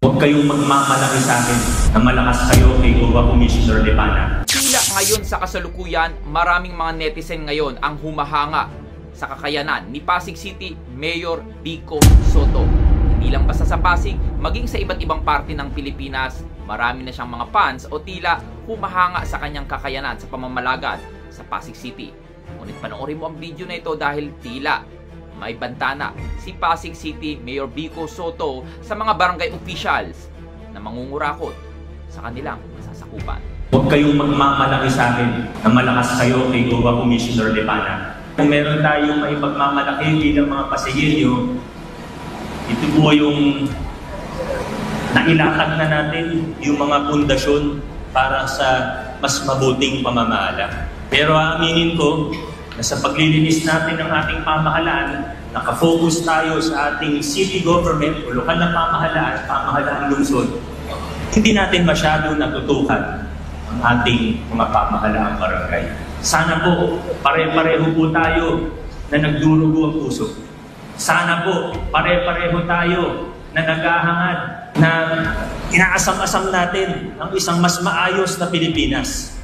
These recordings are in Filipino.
Huwag kayong magmamalaki sa akin na malakas kayo kay OWA Commissioner Lepana. Tila ngayon sa kasalukuyan, maraming mga netizen ngayon ang humahanga sa kakayanan ni Pasig City Mayor Vico Sotto. Hindi lang basta sa Pasig, maging sa iba't ibang parte ng Pilipinas, marami na siyang mga fans o tila humahanga sa kanyang kakayanan sa pamamalagad sa Pasig City. Ngunit panoorin mo ang video na ito dahil tila may bantana si Pasig City Mayor Vico Sotto sa mga barangay officials na mangungurakot sa kanilang masasakupan. Huwag kayong magmamalaki sa akin na malakas kayo kay OWA Commissioner Lepana. Kung meron tayong may pagmamalaki bilang mga Pasigilyo, ito po yung nailatag na natin yung mga pundasyon para sa mas mabuting pamamahala. Pero aminin ko, na sa paglilinis natin ng ating pamahalaan, nakafocus tayo sa ating city government o lokal na pamahalaan lungsod. Hindi natin masyado natutukan ang ating mga pamahalaang barangay. Sana po, pare-pareho po tayo na nagdurugo ang puso. Sana po, pare-pareho tayo na naghahangad na inaasam-asam natin ang isang mas maayos na Pilipinas.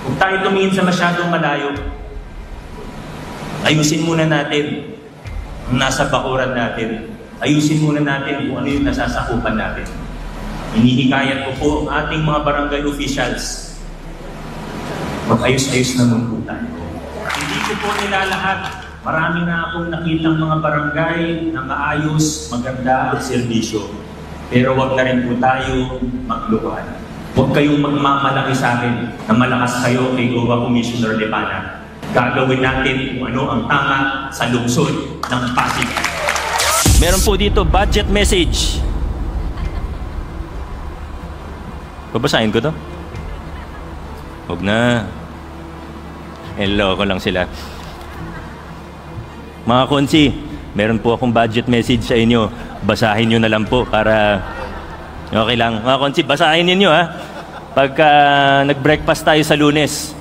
Kung tayo tumingin sa masyadong malayo, ayusin muna natin ang nasa bakuran natin. Ayusin muna natin kung ano yung nasasakupan natin. Hinihikayat ko po ang ating mga barangay officials. Mag-ayos-ayos naman po tayo. Hindi ko po nilalahat. Marami na akong nakitang mga barangay na maayos, maganda ang serbisyo. Pero wag na rin po tayo magluhan. Huwag kayong magmamalaki sa akin na malakas kayo kay OWA Commissioner Lepana. Gagawin natin kung ano ang tama sa lungsod ng Pasig. Meron po dito budget message. Babasahin ko to? Huwag na. Hello ko lang sila. Mga konsi, meron po akong budget message sa inyo. Basahin nyo na lang po para okay lang. Mga konsi, basahin ninyo ha. Pagka nag-breakfast tayo sa Lunes,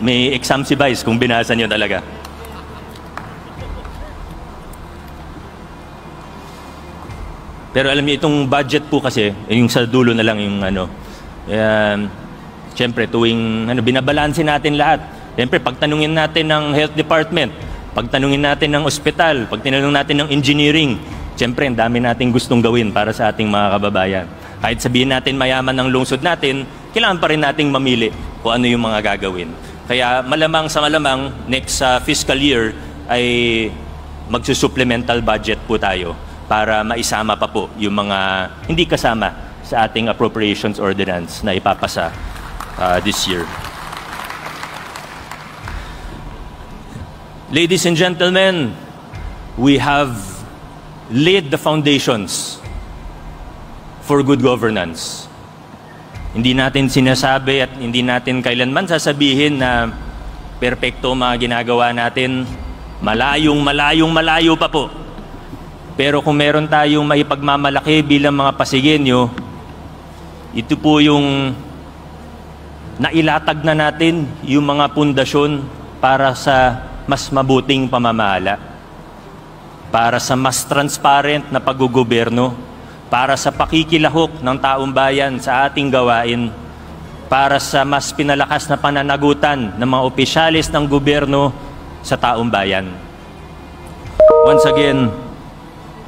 may exam si Vice kung binasa nyo talaga. Pero alam niyo, itong budget po kasi, yung sa dulo na lang yung ano, siyempre tuwing binabalansin natin lahat. Siyempre, pagtanungin natin ng health department, pagtanungin natin ng ospital, pagtanungin natin ng engineering, siyempre, ang dami nating gustong gawin para sa ating mga kababayan. Kahit sabihin natin mayaman ng lungsod natin, kailangan pa rin nating mamili kung ano yung mga gagawin. Kaya malamang sa malamang, next fiscal year ay magsusupplemental budget po tayo para maisama pa po yung mga hindi kasama sa ating appropriations ordinance na ipapasa this year. Ladies and gentlemen, we have laid the foundations for good governance. Hindi natin sinasabi at hindi natin kailanman sasabihin na perpekto mga ginagawa natin. Malayo pa po. Pero kung meron tayong maipagmamalaki bilang mga Pasigenyo, ito po yung nailatag na natin yung mga pundasyon para sa mas mabuting pamamahala, para sa mas transparent na paggugoberno, para sa pakikilahok ng taong bayan sa ating gawain, para sa mas pinalakas na pananagutan ng mga opisyalis ng gobyerno sa taong bayan. Once again,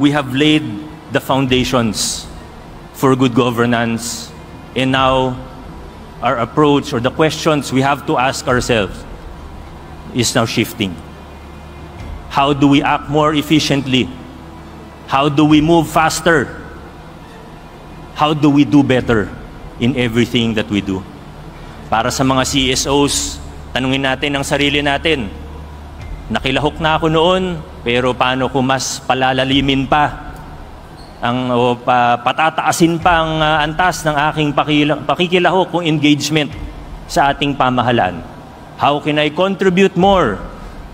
we have laid the foundations for good governance, and now our approach or the questions we have to ask ourselves is now shifting. How do we act more efficiently? How do we move faster? How do we do better in everything that we do? Para sa mga CSOs, tanungin natin ang sarili natin. Nakilahok na ako noon, pero paano ko mas palalalimin pa patataasin pa ang antas ng aking pakikilahok kung engagement sa ating pamahalaan? How can I contribute more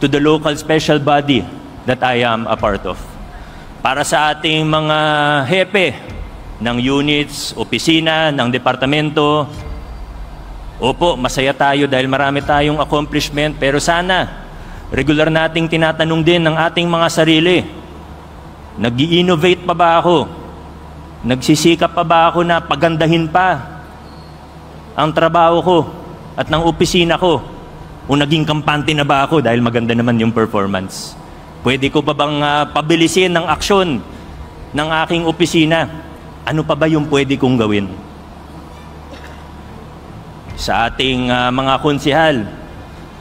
to the local special body that I am a part of? Para sa ating mga hepe ng units, opisina, ng departamento, opo, masaya tayo dahil marami tayong accomplishment, pero sana regular nating tinatanong din ng ating mga sarili, Nag-i-innovate pa ba ako? Nagsisikap pa ba ako na pagandahin pa ang trabaho ko at ng opisina ko? O naging kampante na ba ako dahil maganda naman yung performance? Pwede ko pa bang pabilisin ng aksyon ng aking opisina? Ano pa ba yung pwede kong gawin? Sa ating mga konsehal,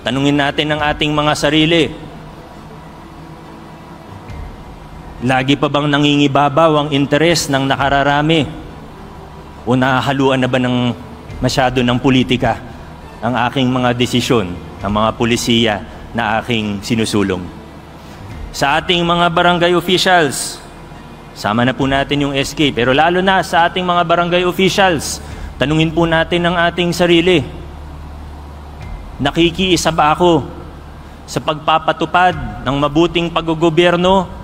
tanungin natin ang ating mga sarili. Lagi pa bang nangingibabaw ang interes ng nakararami? O nahahaluan na ba ng masyado ng politika ang aking mga desisyon, ang mga pulisiya na aking sinusulong? Sa ating mga barangay officials, sama na po natin yung SK, pero lalo na sa ating mga barangay officials, tanungin po natin ang ating sarili. Nakikiisa ba ako sa pagpapatupad ng mabuting paggogobyerno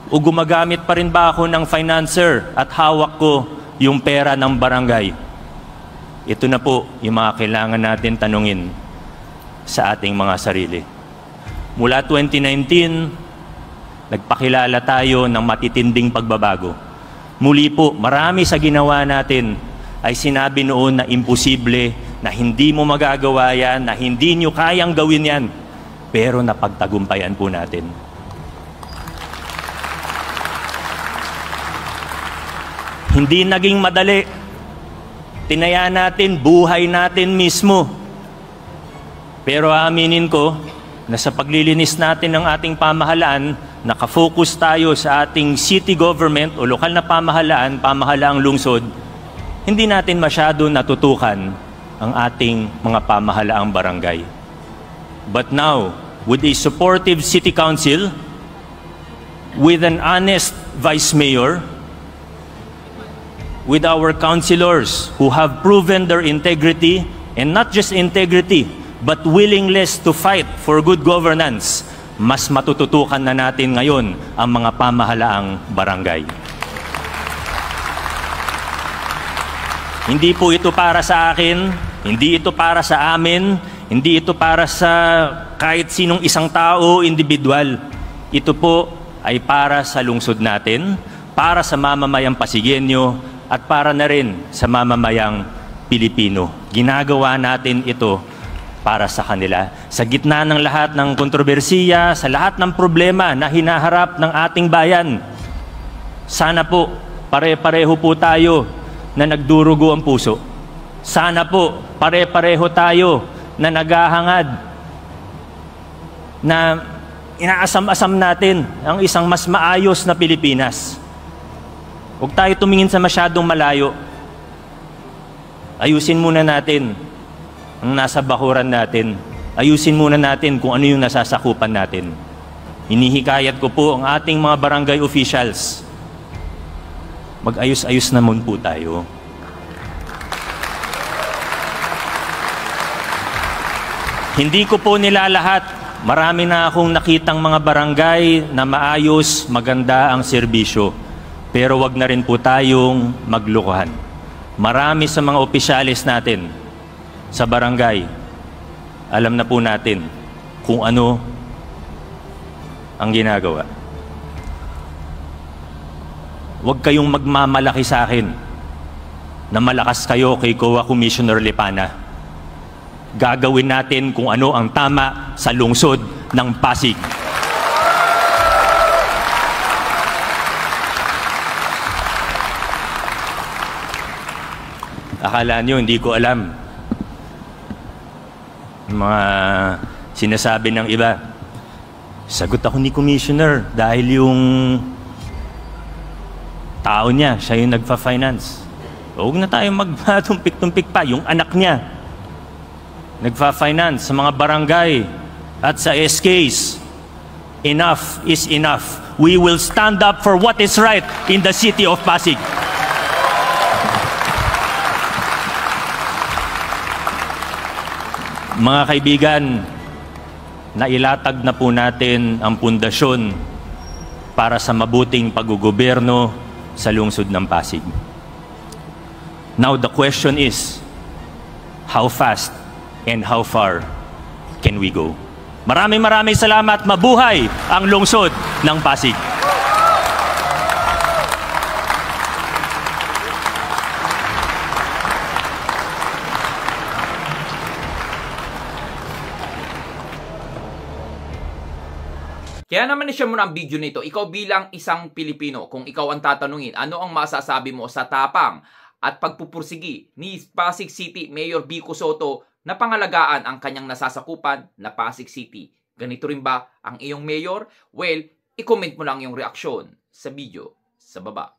o gumagamit pa rin ba ako ng financer at hawak ko yung pera ng barangay? Ito na po yung mga kailangan natin tanungin sa ating mga sarili. Mula 2019, nagpakilala tayo ng matitinding pagbabago. Muli po, marami sa ginawa natin ay sinabi noon na imposible, na hindi mo magagawa yan, na hindi nyo kayang gawin yan. Pero napagtagumpayan po natin. Hindi naging madali. Tinaya natin, buhay natin mismo. Pero aaminin ko na sa paglilinis natin ng ating pamahalaan, nakafocus tayo sa ating city government o lokal na pamahalaan, pamahalaang lungsod, hindi natin masyado natutukan ang ating mga pamahalaang barangay. But now, with a supportive city council, with an honest vice mayor, with our councilors who have proven their integrity, and not just integrity, but willingness to fight for good governance, mas matututukan na natin ngayon ang mga pamahalaang barangay. Hindi po ito para sa akin, hindi ito para sa amin, hindi ito para sa kahit sinong isang tao, individual. Ito po ay para sa lungsod natin, para sa mamamayang Pasigueño, at para na rin sa mamamayang Pilipino. Ginagawa natin ito para sa kanila. Sa gitna ng lahat ng kontrobersiya, sa lahat ng problema na hinaharap ng ating bayan, sana po pare-pareho po tayo na nagdurugo ang puso. Sana po pare-pareho tayo na naghahangad, na inaasam-asam natin ang isang mas maayos na Pilipinas. Huwag tayo tumingin sa masyadong malayo. Ayusin muna natin ang nasa bakuran natin. Ayusin muna natin kung ano yung nasasakupan natin. Hinihikayat ko po ang ating mga barangay officials. Mag-ayos-ayos naman po tayo. Hindi ko po nilalahat. Marami na akong nakitang mga barangay na maayos, maganda ang serbisyo. Pero wag na rin po tayong maglukuhan. Marami sa mga opisyalis natin sa barangay, alam na po natin kung ano ang ginagawa. Huwag kayong magmamalaki sa akin na malakas kayo kay COA Commissioner Lepana. Gagawin natin kung ano ang tama sa lungsod ng Pasig. Akala nyo, hindi ko alam. Mga sinasabi ng iba. Sagot ako ni Commissioner dahil yung tao niya, siya yung nagfa-finance. Huwag na tayo magtumpik-tumpik pa. Yung anak niya, nagfa-finance sa mga barangay at sa SKs. Enough is enough. We will stand up for what is right in the city of Pasig. Mga kaibigan, nailatag na po natin ang pundasyon para sa mabuting paggugobyerno sa lungsod ng Pasig. Now the question is, how fast and how far can we go? Maraming salamat. Mabuhay ang lungsod ng Pasig. Kaya naman na-share mo na ang video nito. Ikaw bilang isang Pilipino, kung ikaw ang tatanungin, ano ang masasabi mo sa tapang at pagpupursigi ni Pasig City Mayor Vico Sotto na pangalagaan ang kanyang nasasakupan na Pasig City? Ganito rin ba ang iyong mayor? Well, i-comment mo lang yung reaksyon sa video sa baba.